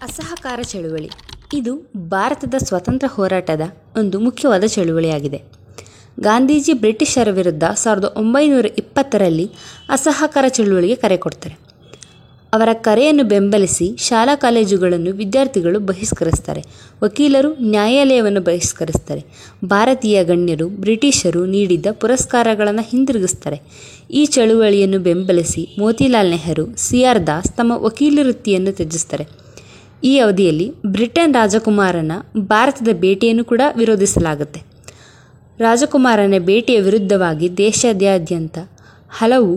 ಅಸಹಕಾರ ಚಳುವಳಿ ಇದು ಭಾರತದ ಸ್ವಾತಂತ್ರ್ಯ ಹೋರಾಟದ ಒಂದು ಮುಖ್ಯವಾದ ಚಳುವಳಿಯಾಗಿದೆ. ಗಾಂಧೀಜಿ ಬ್ರಿಟಿಷರ ವಿರುದ್ಧ 1920ರಲ್ಲಿ ಅಸಹಕಾರ ಚಳುವಳಿಗೆ ಕರೆ ಕೊಡ್ತಾರೆ. ಅವರ ಕರೆಯನ್ನು ಬೆಂಬಲಿಸಿ ಶಾಲಾ ಕಾಲೇಜುಗಳನ್ನು ವಿದ್ಯಾರ್ಥಿಗಳು ಬಹಿಷ್ಕರಿಸ್ತಾರೆ. ವಕೀಲರು ನ್ಯಾಯಾಲಯವನ್ನು ಬಹಿಷ್ಕರಿಸ್ತಾರೆ. ಭಾರತೀಯ ಗಣ್ಯರು ಬ್ರಿಟಿಷರು ನೀಡಿದ್ದ ಪುರಸ್ಕಾರಗಳನ್ನು ಹಿಂದಿರುಗಿಸ್ತಾರೆ. ಈ ಚಳುವಳಿಯನ್ನು ಬೆಂಬಲಿಸಿ ಮೋತಿಲಾಲ್ ನೆಹರು, ಸಿ.ಆರ್. ದಾಸ್ ತಮ್ಮ ವಕೀಲಿ ವೃತ್ತಿಯನ್ನು ತ್ಯಜಿಸ್ತಾರೆ. ಈ ಅವಧಿಯಲ್ಲಿ ಬ್ರಿಟನ್ ರಾಜಕುಮಾರನ ಭಾರತದ ಭೇಟಿಯನ್ನು ಕೂಡ ವಿರೋಧಿಸಲಾಗುತ್ತೆ. ರಾಜಕುಮಾರನ ಭೇಟಿಯ ವಿರುದ್ಧವಾಗಿ ದೇಶಾದ್ಯಂತ ಹಲವು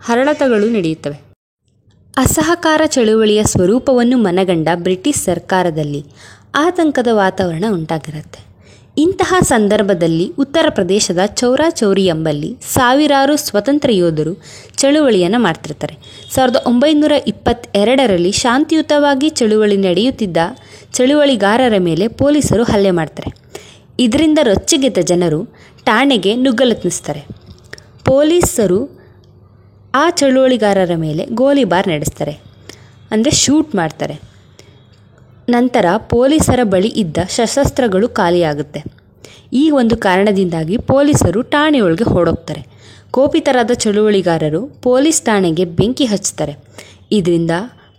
ಹೋರಾಟಗಳು ನಡೆಯುತ್ತವೆ. ಅಸಹಕಾರ ಚಳುವಳಿಯ ಸ್ವರೂಪವನ್ನು ಮನಗಂಡ ಬ್ರಿಟಿಷ್ ಸರ್ಕಾರದಲ್ಲಿ ಆತಂಕದ ವಾತಾವರಣ ಉಂಟಾಗಿರುತ್ತೆ. ಇಂತಹ ಸಂದರ್ಭದಲ್ಲಿ ಉತ್ತರ ಪ್ರದೇಶದ ಚೌರಾ-ಚೌರಿ ಎಂಬಲ್ಲಿ ಸಾವಿರಾರು ಸ್ವತಂತ್ರ ಯೋಧರು ಚಳುವಳಿಯನ್ನು ಮಾಡ್ತಿರ್ತಾರೆ. 1922ರಲ್ಲಿ ಶಾಂತಿಯುತವಾಗಿ ಚಳುವಳಿ ನಡೆಯುತ್ತಿದ್ದ ಚಳುವಳಿಗಾರರ ಮೇಲೆ ಪೊಲೀಸರು ಹಲ್ಲೆ ಮಾಡ್ತಾರೆ. ಇದರಿಂದ ರೊಚ್ಚಿಗೆದ್ದ ಜನರು ಠಾಣೆಗೆ ನುಗ್ಗಲೆತ್ನಿಸ್ತಾರೆ. ಪೊಲೀಸರು ಆ ಚಳುವಳಿಗಾರರ ಮೇಲೆ ಗೋಲಿಬಾರ್ ನಡೆಸ್ತಾರೆ, ಅಂದರೆ ಶೂಟ್ ಮಾಡ್ತಾರೆ. ನಂತರ ಪೊಲೀಸರ ಬಳಿ ಇದ್ದ ಶಸ್ತ್ರಾಸ್ತ್ರಗಳು ಖಾಲಿಯಾಗುತ್ತೆ. ಈ ಒಂದು ಕಾರಣದಿಂದಾಗಿ ಪೊಲೀಸರು ಠಾಣೆಯೊಳಗೆ ಓಡೋಗ್ತಾರೆ. ಕೋಪಿತರಾದ ಚಳುವಳಿಗಾರರು ಪೊಲೀಸ್ ಠಾಣೆಗೆ ಬೆಂಕಿ ಹಚ್ತಾರೆ. ಇದರಿಂದ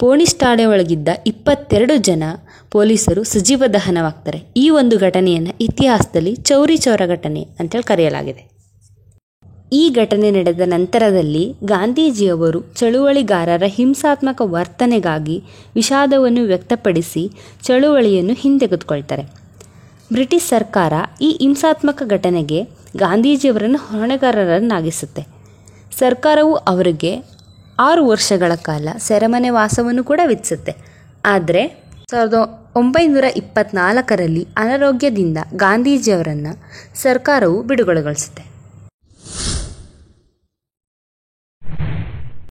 ಪೊಲೀಸ್ ಠಾಣೆಯೊಳಗಿದ್ದ 22 ಜನ ಪೊಲೀಸರು ಸಜೀವ ದಹನವಾಗ್ತಾರೆ. ಈ ಒಂದು ಘಟನೆಯನ್ನು ಇತಿಹಾಸದಲ್ಲಿ ಚೌರಿ ಚೌರ ಘಟನೆ ಅಂತೇಳಿ ಕರೆಯಲಾಗಿದೆ. ಈ ಘಟನೆ ನಡೆದ ನಂತರದಲ್ಲಿ ಗಾಂಧೀಜಿಯವರು ಚಳುವಳಿಗಾರರ ಹಿಂಸಾತ್ಮಕ ವರ್ತನೆಗಾಗಿ ವಿಷಾದವನ್ನು ವ್ಯಕ್ತಪಡಿಸಿ ಚಳುವಳಿಯನ್ನು ಹಿಂತೆಗೆದುಕೊಳ್ತಾರೆ. ಬ್ರಿಟಿಷ್ ಸರ್ಕಾರ ಈ ಹಿಂಸಾತ್ಮಕ ಘಟನೆಗೆ ಗಾಂಧೀಜಿಯವರನ್ನು ಹೊಣೆಗಾರರನ್ನಾಗಿಸುತ್ತೆ. ಸರ್ಕಾರವು ಅವರಿಗೆ 6 ವರ್ಷಗಳ ಕಾಲ ಸೆರೆಮನೆ ವಾಸವನ್ನು ಕೂಡ ವಿಧಿಸುತ್ತೆ. ಆದರೆ 1924ರಲ್ಲಿ ಅನಾರೋಗ್ಯದಿಂದ ಗಾಂಧೀಜಿಯವರನ್ನು ಸರ್ಕಾರವು ಬಿಡುಗಡೆಗೊಳಿಸುತ್ತೆ.